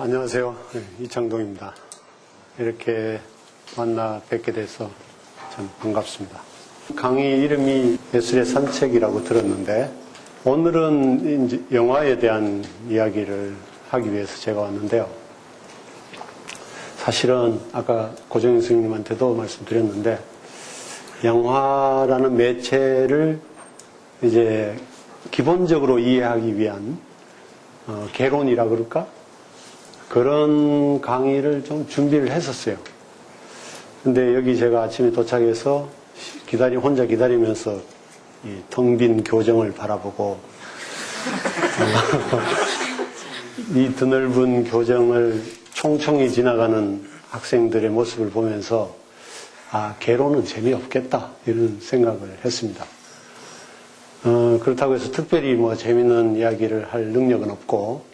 안녕하세요. 이창동입니다. 이렇게 만나 뵙게 돼서 참 반갑습니다. 강의 이름이 예술의 산책이라고 들었는데 오늘은 이제 영화에 대한 이야기를 하기 위해서 제가 왔는데요. 사실은 아까 고정현 선생님한테도 말씀드렸는데 영화라는 매체를 이제 기본적으로 이해하기 위한 개론이라 그럴까? 그런 강의를 좀 준비를 했었어요. 근데 여기 제가 아침에 도착해서 혼자 기다리면서 이 텅 빈 교정을 바라보고 이 드넓은 교정을 총총히 지나가는 학생들의 모습을 보면서 개론은 재미없겠다 이런 생각을 했습니다. 그렇다고 해서 특별히 재미있는 이야기를 할 능력은 없고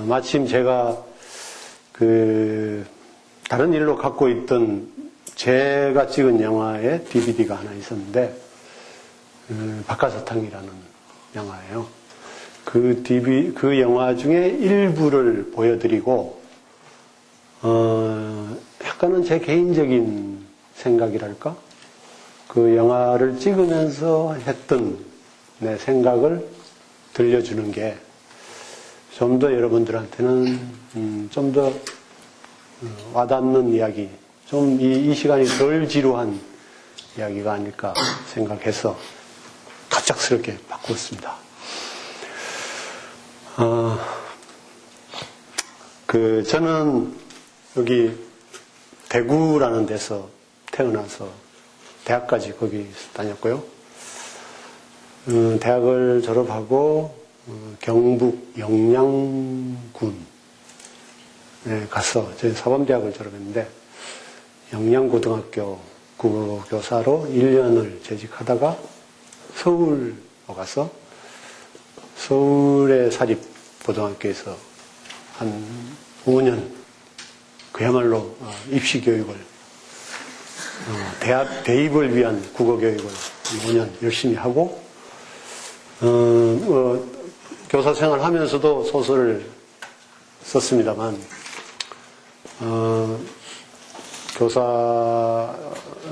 마침 제가 다른 일로 갖고 있던 제가 찍은 영화의 DVD가 하나 있었는데 박하사탕이라는 영화예요. 그 영화 중에 일부를 보여드리고 약간은 제 개인적인 생각이랄까? 그 영화를 찍으면서 했던 내 생각을 들려주는 게 좀 더 여러분들한테는 좀 더 와닿는 이야기, 좀 이 시간이 덜 지루한 이야기가 아닐까 생각해서 갑작스럽게 바꾸었습니다. 저는 여기 대구라는 데서 태어나서 대학까지 거기 다녔고요. 대학을 졸업하고 경북 영양군에 가서 저희 사범대학을 졸업했는데 영양고등학교 국어교사로 1년을 재직하다가 서울로 가서 서울의 사립고등학교에서 한 5년 그야말로 입시교육을 대학 대입을 위한 국어교육을 5년 열심히 하고 교사 생활하면서도 소설을 썼습니다만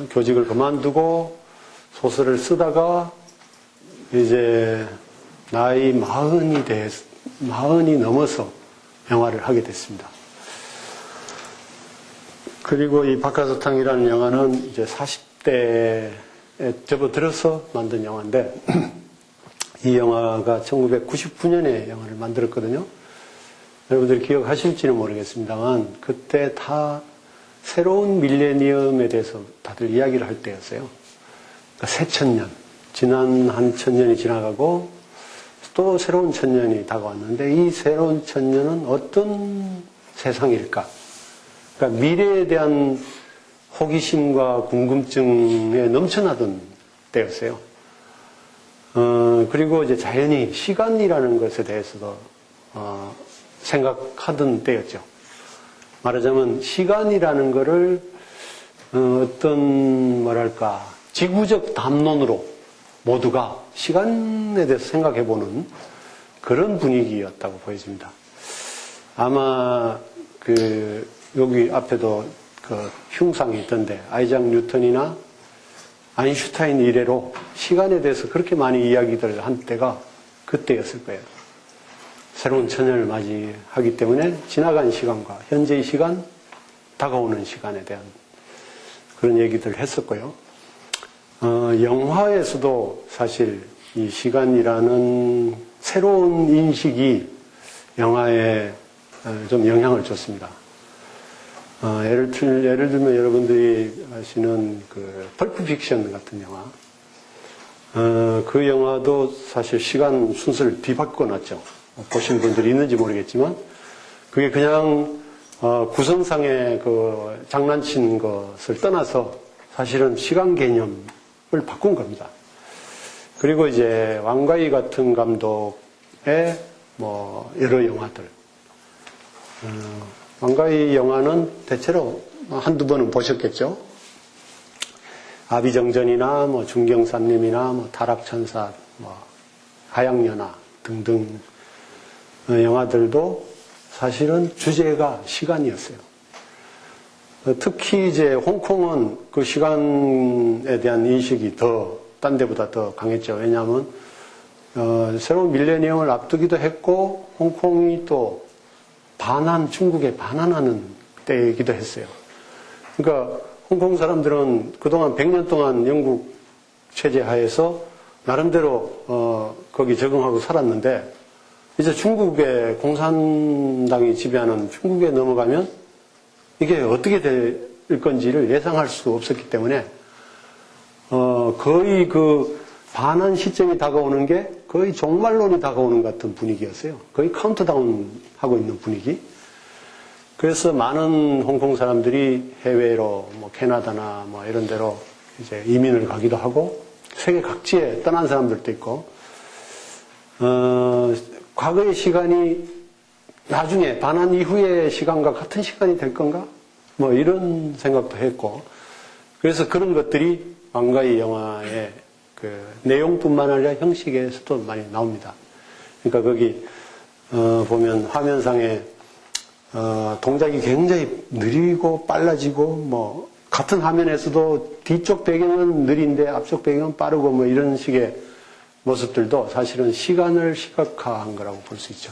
교직을 그만두고 소설을 쓰다가 이제 나이 40이 넘어서 영화를 하게 됐습니다. 그리고 이 박하사탕이라는 영화는 이제 40대에 접어들어서 만든 영화인데 이 영화가 1999년에 영화를 만들었거든요. 여러분들이 기억하실지는 모르겠습니다만 그때 다 새로운 밀레니엄에 대해서 다들 이야기를 할 때였어요. 그러니까 새 천년, 지난 한 천년이 지나가고 또 새로운 천년이 다가왔는데 이 새로운 천년은 어떤 세상일까? 그러니까 미래에 대한 호기심과 궁금증에 넘쳐나던 때였어요. 그리고 이제 자연히 시간이라는 것에 대해서도 생각하던 때였죠. 말하자면 시간이라는 거를 어떤 지구적 담론으로 모두가 시간에 대해서 생각해보는 그런 분위기였다고 보여집니다. 아마 여기 앞에도 흉상이 있던데 아이작 뉴턴이나 아인슈타인 이래로 시간에 대해서 그렇게 많이 이야기들 한 때가 그때였을 거예요. 새로운 천년을 맞이하기 때문에 지나간 시간과 현재의 시간, 다가오는 시간에 대한 그런 얘기들을 했었고요. 영화에서도 사실 이 시간이라는 새로운 인식이 영화에 좀 영향을 줬습니다. 예를 들면 여러분들이 아시는 펄프 픽션 같은 영화. 그 영화도 사실 시간 순서를 뒤바꿔 놨죠. 보신 분들이 있는지 모르겠지만, 그게 그냥, 구성상의 장난친 것을 떠나서 사실은 시간 개념을 바꾼 겁니다. 그리고 이제 왕가희 같은 감독의 여러 영화들. 왕가희 영화는 대체로 한두 번은 보셨겠죠? 아비정전이나 중경산림이나 타락천사, 하양연화 등등 영화들도 사실은 주제가 시간이었어요. 특히 이제 홍콩은 그 시간에 대한 인식이 딴 데보다 더 강했죠. 왜냐하면, 새로운 밀레니엄을 앞두기도 했고, 홍콩이 또 중국에 반환하는 때이기도 했어요. 그러니까 홍콩 사람들은 그동안 100년 동안 영국 체제 하에서 나름대로 거기 적응하고 살았는데 이제 중국의 공산당이 지배하는 중국에 넘어가면 이게 어떻게 될 건지를 예상할 수 없었기 때문에 거의 그 반환 시점이 다가오는 게 거의 종말론이 다가오는 것 같은 분위기였어요. 거의 카운트다운 하고 있는 분위기. 그래서 많은 홍콩 사람들이 해외로 뭐 캐나다나 뭐 이런 데로 이제 이민을 가기도 하고 세계 각지에 떠난 사람들도 있고 과거의 시간이 나중에 반환 이후의 시간과 같은 시간이 될 건가? 뭐 이런 생각도 했고 그래서 그런 것들이 왕가의 영화의 그 내용뿐만 아니라 형식에서도 많이 나옵니다. 그러니까 거기 보면 화면상에 동작이 굉장히 느리고 빨라지고 뭐 같은 화면에서도 뒤쪽 배경은 느린데 앞쪽 배경은 빠르고 뭐 이런 식의 모습들도 사실은 시간을 시각화한 거라고 볼 수 있죠.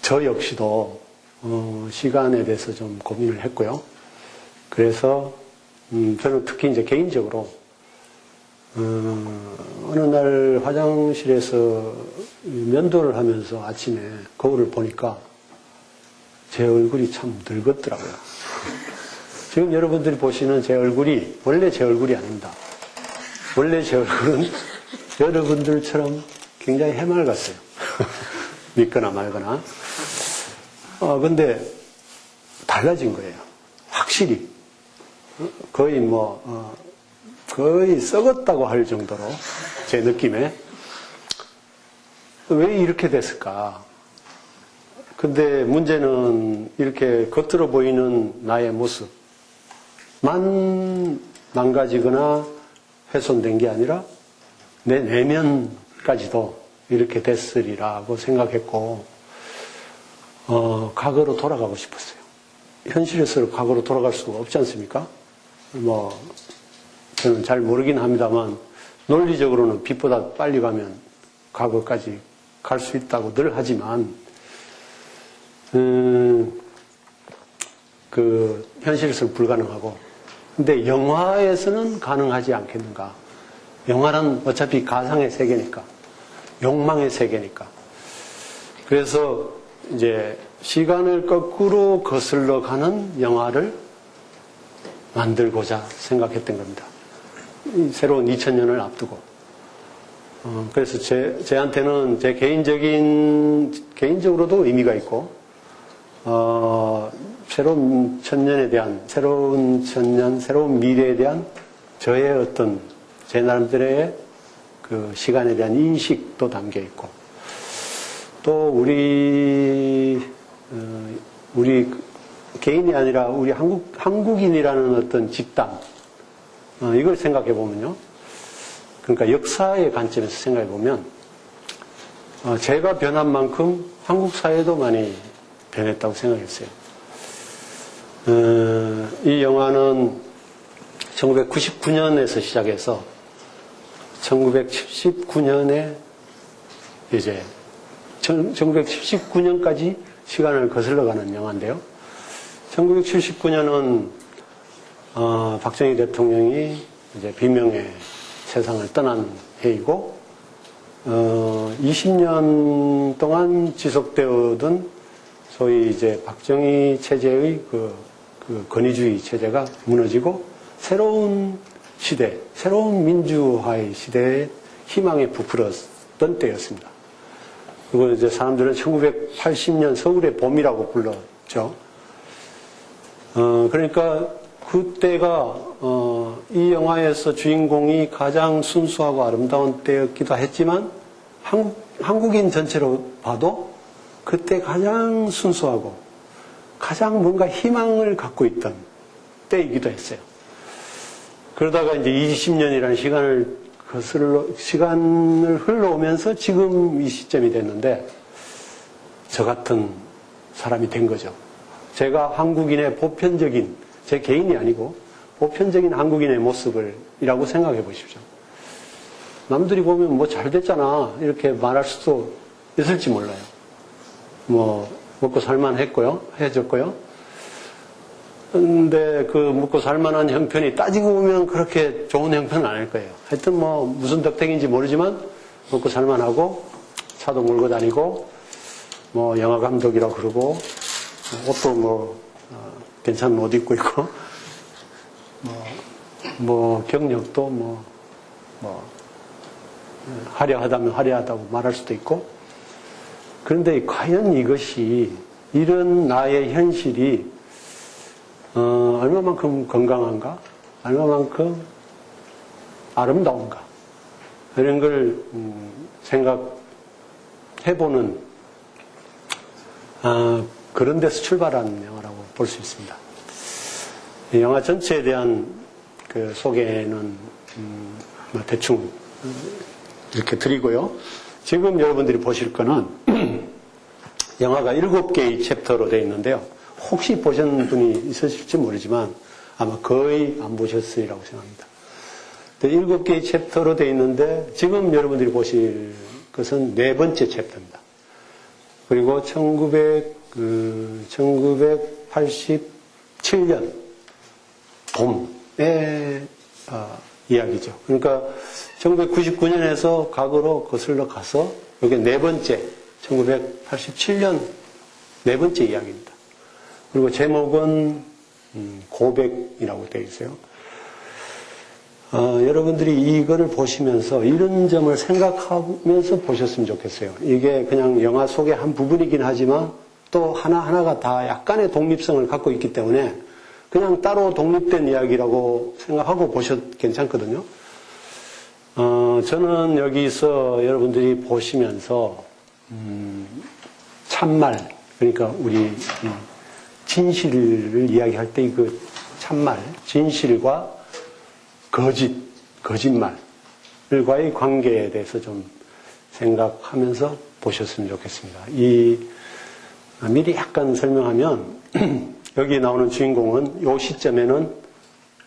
저 역시도 시간에 대해서 좀 고민을 했고요. 그래서 저는 특히 이제 개인적으로 어느 날 화장실에서 면도를 하면서 아침에 거울을 보니까 제 얼굴이 참 늙었더라고요. 지금 여러분들이 보시는 제 얼굴이 원래 제 얼굴이 아닙니다. 원래 제 얼굴은 여러분들처럼 굉장히 해맑았어요. 믿거나 말거나. 근데 달라진 거예요. 확실히. 거의 거의 썩었다고 할 정도로 제 느낌에. 왜 이렇게 됐을까? 근데 문제는 이렇게 겉으로 보이는 나의 모습만 망가지거나 훼손된 게 아니라 내 내면까지도 이렇게 됐으리라고 생각했고, 과거로 돌아가고 싶었어요. 현실에서 과거로 돌아갈 수가 없지 않습니까? 저는 잘 모르긴 합니다만, 논리적으로는 빛보다 빨리 가면 과거까지 갈 수 있다고 늘 하지만, 현실에서는 불가능하고, 근데 영화에서는 가능하지 않겠는가? 영화는 어차피 가상의 세계니까, 욕망의 세계니까. 그래서 이제 시간을 거꾸로 거슬러 가는 영화를 만들고자 생각했던 겁니다. 새로운 2000년을 앞두고. 그래서 제한테는 제 개인적으로도 의미가 있고, 새로운 천년에 대한, 새로운 천년, 새로운 미래에 대한 저의 어떤, 제 나름대로의 그 시간에 대한 인식도 담겨 있고, 또 우리 개인이 아니라 우리 한국인이라는 어떤 집단, 이걸 생각해 보면요. 그러니까 역사의 관점에서 생각해 보면, 제가 변한 만큼 한국 사회도 많이 변했다고 생각했어요. 이 영화는 1999년에서 시작해서 1979년에 이제 1979년까지 시간을 거슬러가는 영화인데요. 1979년은 박정희 대통령이 이제 비명의 세상을 떠난 해이고 20년 동안 지속되어오던 소위 이제 박정희 체제의 그 권위주의 체제가 무너지고 새로운 시대, 새로운 민주화의 시대에 희망에 부풀었던 때였습니다. 그리고 이제 사람들은 1980년 서울의 봄이라고 불렀죠. 그러니까 그때가 이 영화에서 주인공이 가장 순수하고 아름다운 때였기도 했지만 한국인 전체로 봐도 그때 가장 순수하고 가장 뭔가 희망을 갖고 있던 때이기도 했어요. 그러다가 이제 20년이라는 시간을 흘러오면서 지금 이 시점이 됐는데 저 같은 사람이 된 거죠. 제가 한국인의 보편적인, 제 개인이 아니고 보편적인 한국인의 모습이라고 생각해 보십시오. 남들이 보면 뭐 잘 됐잖아 이렇게 말할 수도 있을지 몰라요. 뭐 먹고 살만했고요, 해졌고요. 근데 그 먹고 살만한 형편이 따지고 보면 그렇게 좋은 형편은 아닐 거예요. 하여튼 뭐 무슨 덕택인지 모르지만 먹고 살만하고 차도 몰고 다니고 뭐 영화 감독이라고 그러고 옷도 뭐 괜찮은 옷 입고 있고 뭐 경력도 뭐 화려하다면 화려하다고 말할 수도 있고. 그런데 과연 이것이 이런 나의 현실이 얼마만큼 건강한가? 얼마만큼 아름다운가? 이런 걸 생각해보는 그런 데서 출발한 영화라고 볼 수 있습니다. 이 영화 전체에 대한 그 소개는 대충 이렇게 드리고요. 지금 여러분들이 보실 거는 영화가 7개의 챕터로 되어 있는데요. 혹시 보신 분이 있으실지 모르지만 아마 거의 안 보셨으리라고 생각합니다. 7개의 챕터로 되어 있는데 지금 여러분들이 보실 것은 4번째 챕터입니다. 그리고 1987년 봄의 이야기죠. 그러니까 1999년에서 과거로 거슬러 가서 이게 4번째, 1987년 4번째 이야기입니다. 그리고 제목은 고백이라고 되어 있어요. 여러분들이 이거를 보시면서 이런 점을 생각하면서 보셨으면 좋겠어요. 이게 그냥 영화 속의 한 부분이긴 하지만 또 하나하나가 다 약간의 독립성을 갖고 있기 때문에 그냥 따로 독립된 이야기라고 생각하고 보셔도 괜찮거든요. 저는 여기서 여러분들이 보시면서 참말, 그러니까 우리 진실을 이야기할 때 그 참말, 진실과 거짓말과의 관계에 대해서 좀 생각하면서 보셨으면 좋겠습니다. 미리 약간 설명하면 여기 나오는 주인공은 이 시점에는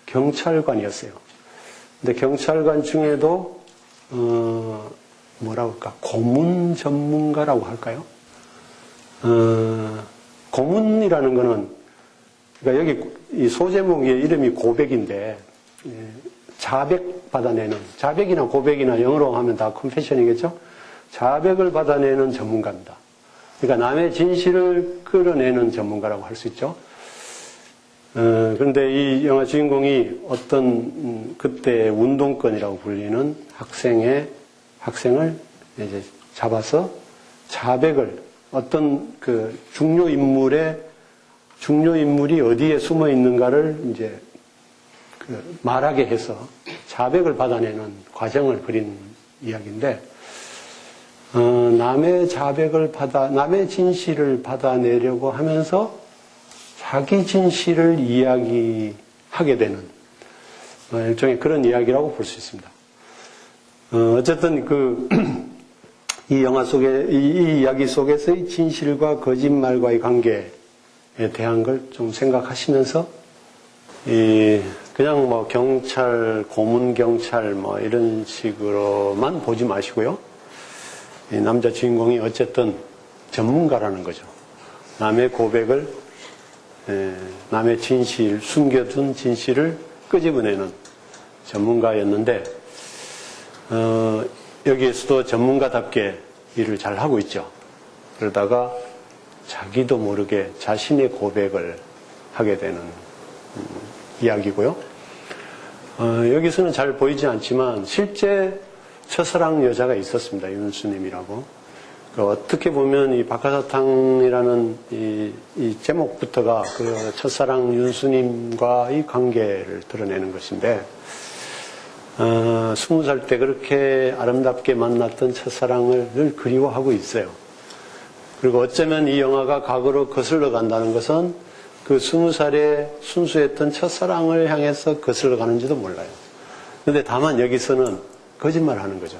경찰관이었어요. 근데 경찰관 중에도 뭐라고 할까, 고문 전문가라고 할까요? 고문이라는 거는, 그러니까 여기 이 소제목의 이름이 고백인데 자백 받아내는, 자백이나 고백이나 영어로 하면 다 컨페션이겠죠? 자백을 받아내는 전문가입니다. 그러니까 남의 진실을 끌어내는 전문가라고 할 수 있죠. 그런데 이 영화 주인공이 어떤 그때 운동권이라고 불리는 학생을 이제 잡아서 자백을, 어떤 그 중요 인물이 어디에 숨어 있는가를 이제 말하게 해서 자백을 받아내는 과정을 그린 이야기인데, 남의 진실을 받아내려고 하면서 자기 진실을 이야기하게 되는 일종의 그런 이야기라고 볼 수 있습니다. 어쨌든 이 영화 속에, 이 이야기 속에서의 진실과 거짓말과의 관계에 대한 걸 좀 생각하시면서, 그냥 뭐 경찰, 고문 경찰 뭐 이런 식으로만 보지 마시고요. 이 남자 주인공이 어쨌든 전문가라는 거죠. 남의 고백을, 남의 진실, 숨겨둔 진실을 끄집어내는 전문가였는데, 여기에서도 전문가답게 일을 잘 하고 있죠. 그러다가 자기도 모르게 자신의 고백을 하게 되는 이야기고요. 여기서는 잘 보이지 않지만 실제 첫사랑 여자가 있었습니다. 윤수님이라고. 어떻게 보면 이 박하사탕이라는 이 제목부터가 그 첫사랑 윤수님과의 관계를 드러내는 것인데, 20살 때 그렇게 아름답게 만났던 첫사랑을 늘 그리워하고 있어요. 그리고 어쩌면 이 영화가 과거로 거슬러 간다는 것은 그 20살에 순수했던 첫사랑을 향해서 거슬러 가는지도 몰라요. 그런데 다만 여기서는 거짓말을 하는 거죠.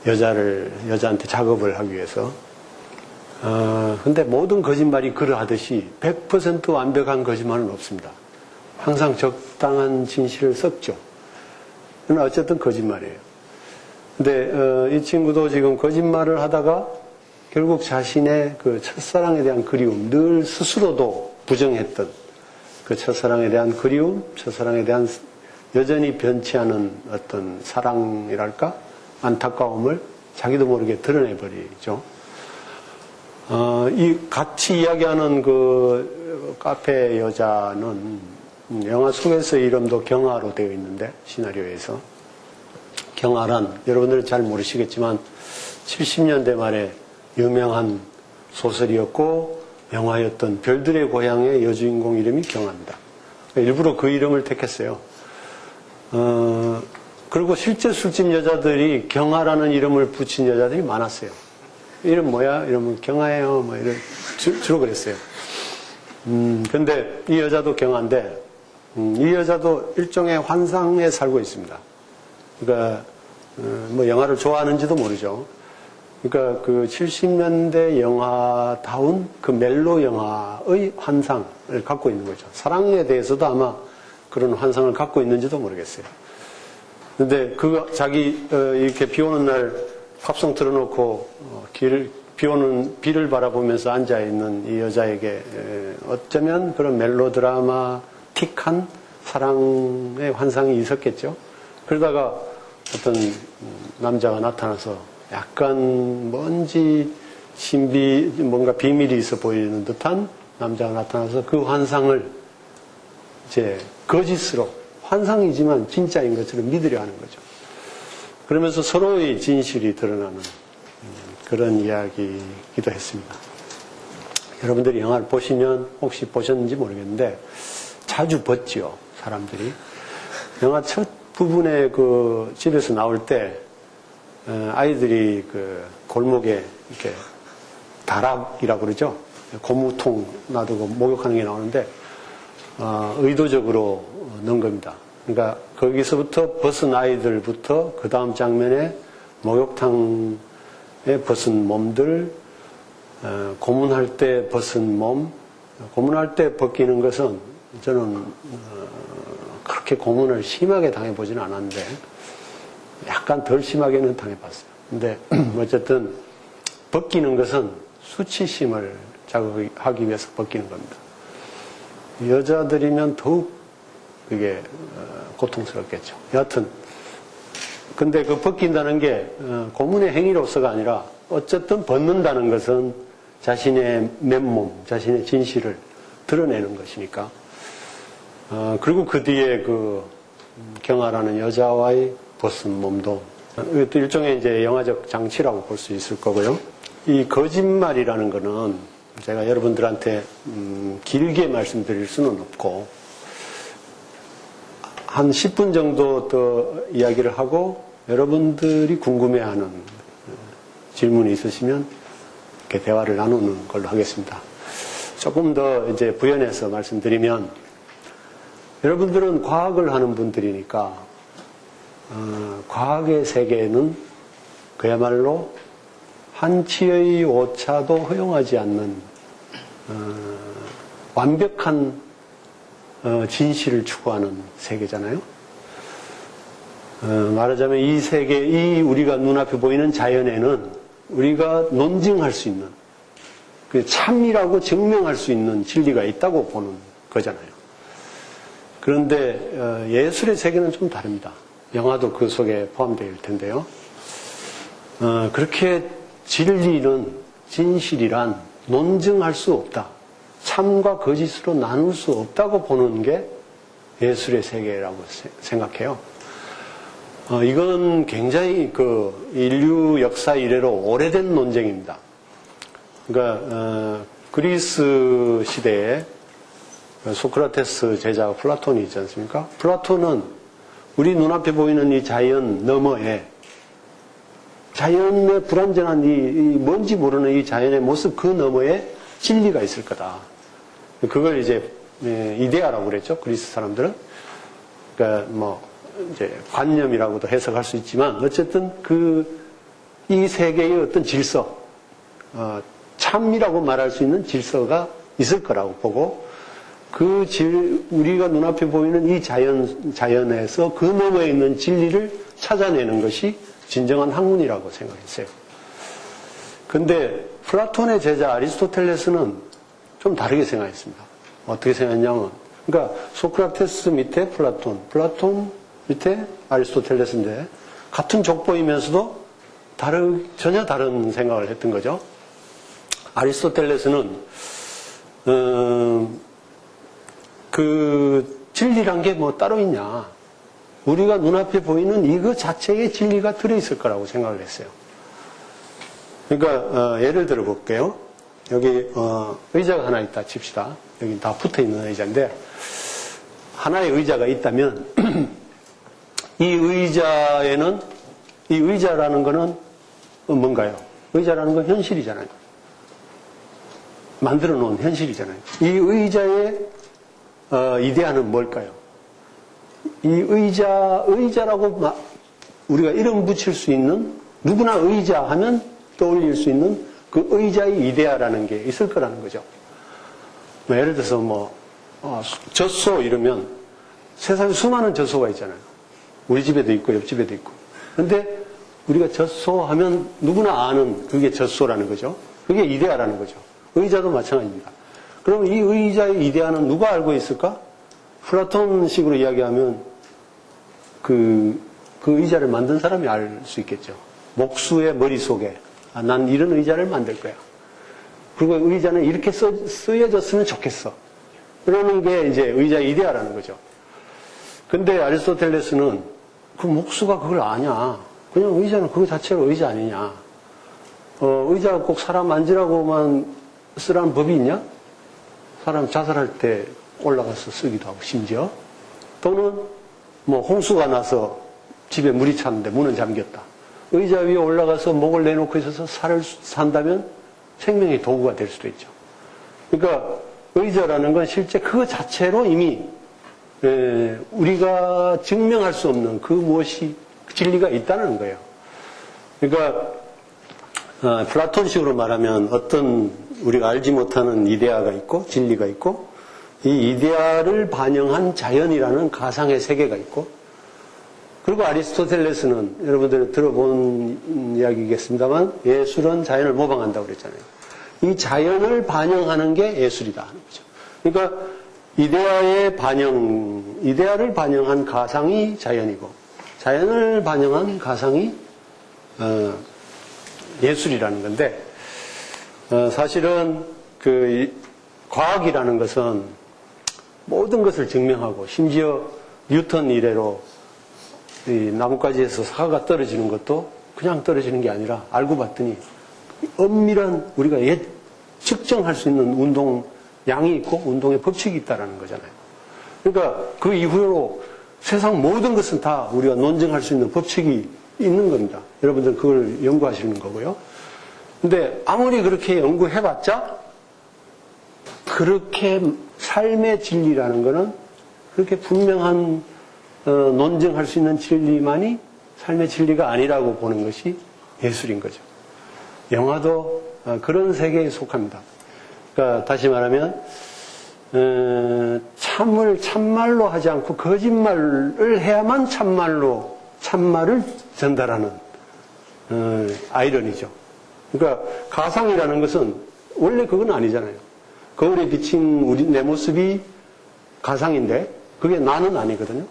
여자한테 작업을 하기 위해서 근데 모든 거짓말이 그러하듯이 100% 완벽한 거짓말은 없습니다. 항상 적당한 진실을 섞죠. 그러나 어쨌든 거짓말이에요. 근데 이 친구도 지금 거짓말을 하다가 결국 자신의 그 첫사랑에 대한 그리움, 늘 스스로도 부정했던 그 첫사랑에 대한 그리움, 첫사랑에 대한 여전히 변치 않은 어떤 사랑이랄까? 안타까움을 자기도 모르게 드러내버리죠. 이 같이 이야기하는 그 카페 여자는 영화 속에서의 이름도 경아로 되어 있는데, 시나리오에서. 경아란 여러분들은 잘 모르시겠지만 70년대 말에 유명한 소설이었고 영화였던 별들의 고향의 여주인공 이름이 경아입니다. 일부러 그 이름을 택했어요. 그리고 실제 술집 여자들이 경아라는 이름을 붙인 여자들이 많았어요. 이름 뭐야? 이러면 경아예요. 뭐 이런 주로 그랬어요. 근데 이 여자도 경아인데 이 여자도 일종의 환상에 살고 있습니다. 그러니까 뭐 영화를 좋아하는지도 모르죠. 그러니까 그 70년대 영화다운 그 멜로 영화의 환상을 갖고 있는 거죠. 사랑에 대해서도 아마 그런 환상을 갖고 있는지도 모르겠어요. 근데 그 자기 이렇게 비 오는 날 팝송 틀어놓고 비를 바라보면서 앉아 있는 이 여자에게 어쩌면 그런 멜로드라마틱한 사랑의 환상이 있었겠죠. 그러다가 어떤 남자가 나타나서 약간 뭔지 뭔가 비밀이 있어 보이는 듯한 남자가 나타나서 그 환상을 이제 거짓으로, 환상이지만 진짜인 것처럼 믿으려 하는 거죠. 그러면서 서로의 진실이 드러나는 그런 이야기이기도 했습니다. 여러분들이 영화를 보시면 혹시 보셨는지 모르겠는데 자주 봤지요, 사람들이. 영화 첫 부분에 그 집에서 나올 때 아이들이 그 골목에 이렇게 다락이라고 그러죠. 고무통 놔두고 목욕하는 게 나오는데 의도적으로 넣은 겁니다. 그러니까 거기서부터 벗은 아이들부터 그 다음 장면에 목욕탕에 벗은 몸들, 고문할 때 벗은 몸, 고문할 때 벗기는 것은 저는 그렇게 고문을 심하게 당해보지는 않았는데 약간 덜 심하게는 당해봤어요. 근데 어쨌든 벗기는 것은 수치심을 자극하기 위해서 벗기는 겁니다. 여자들이면 더욱 그게 고통스럽겠죠. 여하튼 근데 그 벗긴다는 게 고문의 행위로서가 아니라 어쨌든 벗는다는 것은 자신의 맨몸, 자신의 진실을 드러내는 것이니까. 그리고 그 뒤에 그 경아라는 여자와의 벗은 몸도 이것도 일종의 이제 영화적 장치라고 볼 수 있을 거고요. 이 거짓말이라는 거는 제가 여러분들한테 길게 말씀드릴 수는 없고 한 10분 정도 더 이야기를 하고 여러분들이 궁금해하는 질문이 있으시면 이렇게 대화를 나누는 걸로 하겠습니다. 조금 더 이제 부연해서 말씀드리면 여러분들은 과학을 하는 분들이니까 과학의 세계에는 그야말로 한치의 오차도 허용하지 않는 완벽한 진실을 추구하는 세계잖아요. 말하자면 이 세계, 이 우리가 눈앞에 보이는 자연에는 우리가 논증할 수 있는, 그 참이라고 증명할 수 있는 진리가 있다고 보는 거잖아요. 그런데 예술의 세계는 좀 다릅니다. 영화도 그 속에 포함되어 있을 텐데요. 그렇게 진리는, 진실이란 논증할 수 없다. 참과 거짓으로 나눌 수 없다고 보는 게 예술의 세계라고 생각해요. 이건 굉장히 그 인류 역사 이래로 오래된 논쟁입니다. 그러니까 그리스 시대에 소크라테스 제자 플라톤이 있지 않습니까? 플라톤은 우리 눈앞에 보이는 이 자연 너머에 자연의 불완전한 이 뭔지 모르는 이 자연의 모습 그 너머에 진리가 있을 거다. 그걸 이제 이데아라고 그랬죠. 그리스 사람들은. 그러니까 뭐 이제 관념이라고도 해석할 수 있지만 어쨌든 이 세계의 어떤 질서, 참이라고 말할 수 있는 질서가 있을 거라고 보고 우리가 눈앞에 보이는 이 자연에서 그 너머에 있는 진리를 찾아내는 것이 진정한 학문이라고 생각했어요. 근데 플라톤의 제자 아리스토텔레스는 좀 다르게 생각했습니다. 어떻게 생각했냐면, 그러니까 소크라테스 밑에 플라톤 밑에 아리스토텔레스인데 같은 족보이면서도 전혀 다른 생각을 했던 거죠. 아리스토텔레스는 그 진리란 게 뭐 따로 있냐? 우리가 눈앞에 보이는 이거 자체에 진리가 들어있을 거라고 생각을 했어요. 그러니까 예를 들어 볼게요. 여기 의자가 하나 있다 칩시다. 여기 다 붙어있는 의자인데 하나의 의자가 있다면 이 의자라는 거는 뭔가요? 의자라는 건 현실이잖아요. 만들어 놓은 현실이잖아요. 이 의자의 이데아는 뭘까요? 이 의자라고 우리가 이름 붙일 수 있는, 누구나 의자 하면 떠올릴 수 있는 그 의자의 이데아라는 게 있을 거라는 거죠. 예를 들어서 젖소 이러면 세상에 수많은 젖소가 있잖아요. 우리 집에도 있고 옆집에도 있고. 근데 우리가 젖소 하면 누구나 아는 그게 젖소라는 거죠. 그게 이데아라는 거죠. 의자도 마찬가지입니다. 그럼 이 의자의 이데아는 누가 알고 있을까? 플라톤식으로 이야기하면 그 의자를 만든 사람이 알 수 있겠죠. 목수의 머릿속에 난 이런 의자를 만들 거야. 그리고 의자는 이렇게 쓰여졌으면 좋겠어. 그러는 게 이제 의자의 이데아라는 거죠. 근데 아리스토텔레스는 그 목수가 그걸 아냐. 그냥 의자는 그거 자체로 의자 아니냐. 의자가 꼭 사람 앉으라고만 쓰라는 법이 있냐? 사람 자살할 때 올라가서 쓰기도 하고 심지어. 또는 홍수가 나서 집에 물이 찼는데 문은 잠겼다. 의자 위에 올라가서 목을 내놓고 있어서 살을 산다면 생명의 도구가 될 수도 있죠. 그러니까 의자라는 건 실제 그 자체로 이미 우리가 증명할 수 없는 그 무엇이 진리가 있다는 거예요. 그러니까 플라톤식으로 말하면 어떤 우리가 알지 못하는 이데아가 있고 진리가 있고 이 이데아를 반영한 자연이라는 가상의 세계가 있고 그리고 아리스토텔레스는 여러분들이 들어본 이야기겠습니다만 예술은 자연을 모방한다고 그랬잖아요. 이 자연을 반영하는 게 예술이다 하는 거죠. 그러니까 이데아를 반영한 가상이 자연이고 자연을 반영한 가상이 예술이라는 건데 사실은 그 과학이라는 것은 모든 것을 증명하고 심지어 뉴턴 이래로 이 나뭇가지에서 사과가 떨어지는 것도 그냥 떨어지는 게 아니라 알고 봤더니 엄밀한 우리가 측정할 수 있는 운동 양이 있고 운동의 법칙이 있다는 거잖아요. 그러니까 그 이후로 세상 모든 것은 다 우리가 논증할 수 있는 법칙이 있는 겁니다. 여러분들 그걸 연구하시는 거고요. 근데 아무리 그렇게 연구해봤자 그렇게 삶의 진리라는 거는 그렇게 분명한 논증할 수 있는 진리만이 삶의 진리가 아니라고 보는 것이 예술인 거죠. 영화도 그런 세계에 속합니다. 그러니까 다시 말하면 참을 참말로 하지 않고 거짓말을 해야만 참말을 전달하는 아이러니죠. 그러니까 가상이라는 것은 원래 그건 아니잖아요. 거울에 비친 내 모습이 가상인데 그게 나는 아니거든요.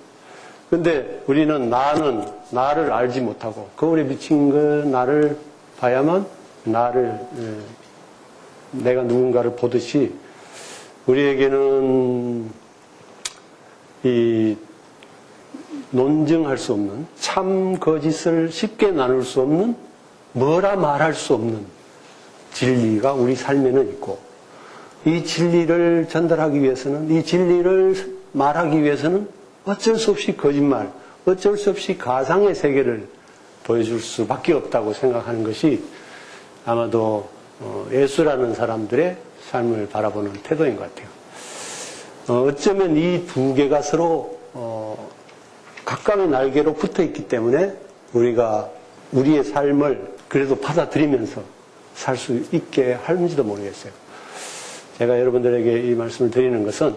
근데 우리는 나를 알지 못하고 거울에 비친 그 나를 봐야만 내가 누군가를 보듯이 우리에게는 이 논증할 수 없는 참 거짓을 쉽게 나눌 수 없는 뭐라 말할 수 없는 진리가 우리 삶에는 있고 이 진리를 전달하기 위해서는 이 진리를 말하기 위해서는 어쩔 수 없이 거짓말, 어쩔 수 없이 가상의 세계를 보여줄 수밖에 없다고 생각하는 것이 아마도 예술하는 사람들의 삶을 바라보는 태도인 것 같아요. 어쩌면 이 두 개가 서로 각각의 날개로 붙어 있기 때문에 우리가 우리의 삶을 그래도 받아들이면서 살 수 있게 할지도 모르겠어요. 제가 여러분들에게 이 말씀을 드리는 것은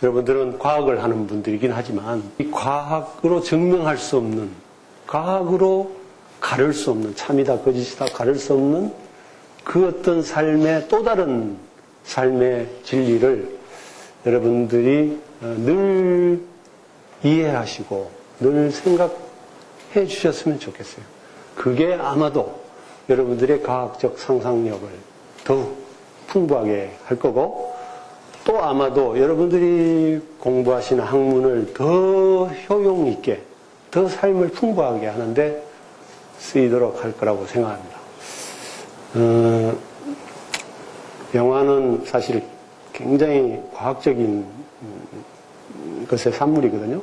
여러분들은 과학을 하는 분들이긴 하지만 이 과학으로 증명할 수 없는, 과학으로 가를 수 없는, 참이다 거짓이다 가를 수 없는 그 어떤 삶의 또 다른 삶의 진리를 여러분들이 늘 이해하시고 늘 생각해 주셨으면 좋겠어요. 그게 아마도 여러분들의 과학적 상상력을 더욱 풍부하게 할 거고, 또 아마도 여러분들이 공부하시는 학문을 더 효용 있게, 더 삶을 풍부하게 하는데 쓰이도록 할 거라고 생각합니다. 영화는 사실 굉장히 과학적인 것의 산물이거든요.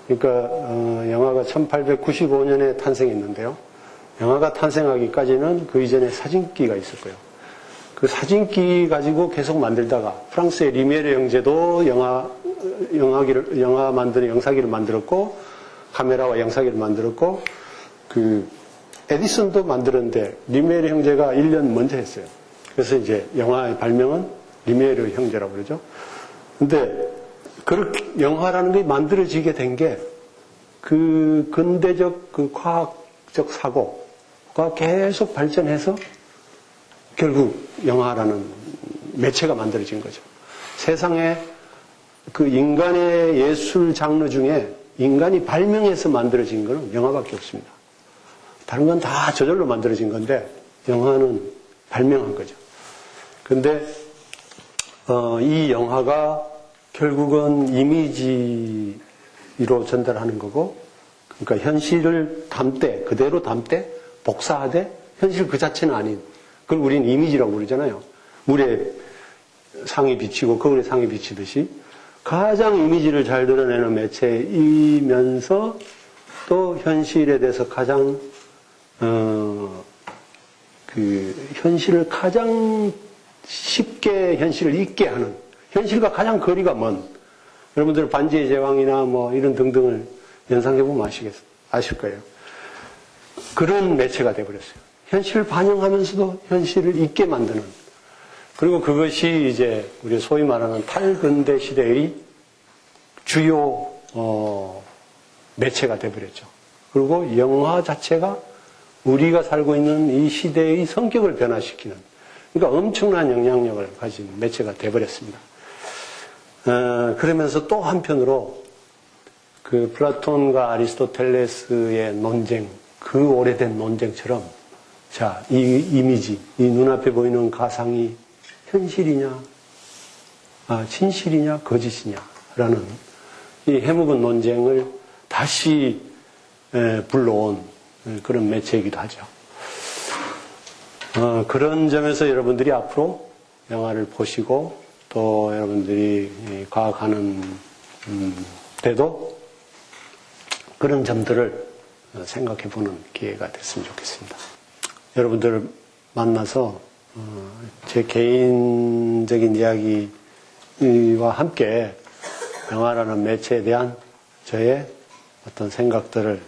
그러니까 영화가 1895년에 탄생했는데요. 영화가 탄생하기까지는 그 이전에 사진기가 있을 거예요. 그 사진기 가지고 계속 만들다가 프랑스의 리메르 형제도 영화 만드는 영사기를 만들었고, 카메라와 영사기를 만들었고, 그 에디슨도 만들었는데 리메르 형제가 1년 먼저 했어요. 그래서 이제 영화의 발명은 리메르 형제라고 그러죠. 근데 그렇게 영화라는 게 만들어지게 된 게 그 근대적 그 과학적 사고가 계속 발전해서 결국 영화라는 매체가 만들어진 거죠. 세상에 그 인간의 예술 장르 중에 인간이 발명해서 만들어진 거는 영화밖에 없습니다. 다른 건 다 저절로 만들어진 건데 영화는 발명한 거죠. 근데 이 영화가 결국은 이미지로 전달하는 거고, 그러니까 현실을 담되, 그대로 담되, 복사하되 현실 그 자체는 아닌, 그걸 우리는 이미지라고 그러잖아요. 물에 상이 비치고 거울에 상이 비치듯이 가장 이미지를 잘 드러내는 매체이면서 또 현실에 대해서 가장 현실을 가장 쉽게 현실을 잊게 하는, 현실과 가장 거리가 먼, 여러분들 반지의 제왕이나 뭐 이런 등등을 연상해보면 아실 거예요. 그런 매체가 되어버렸어요. 현실을 반영하면서도 현실을 잊게 만드는. 그리고 그것이 이제 우리 소위 말하는 탈근대 시대의 주요 매체가 되어버렸죠. 그리고 영화 자체가 우리가 살고 있는 이 시대의 성격을 변화시키는, 그러니까 엄청난 영향력을 가진 매체가 되어버렸습니다. 그러면서 또 한편으로 그 플라톤과 아리스토텔레스의 논쟁, 그 오래된 논쟁처럼, 자, 이 이미지, 이 눈앞에 보이는 가상이 현실이냐, 진실이냐, 거짓이냐라는 이 해묵은 논쟁을 다시 불러온 그런 매체이기도 하죠. 그런 점에서 여러분들이 앞으로 영화를 보시고 또 여러분들이 과학하는 때도 그런 점들을 생각해 보는 기회가 됐으면 좋겠습니다. 여러분들을 만나서 제 개인적인 이야기와 함께 영화라는 매체에 대한 저의 어떤 생각들을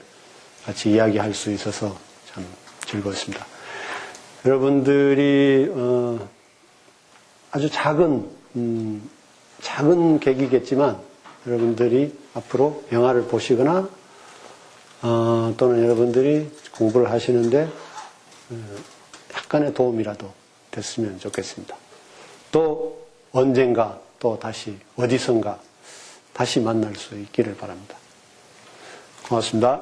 같이 이야기할 수 있어서 참 즐거웠습니다. 여러분들이 아주 작은 계기겠지만 여러분들이 앞으로 영화를 보시거나 또는 여러분들이 공부를 하시는데 약간의 도움이라도 됐으면 좋겠습니다. 또 언젠가 또 다시 어디선가 다시 만날 수 있기를 바랍니다. 고맙습니다.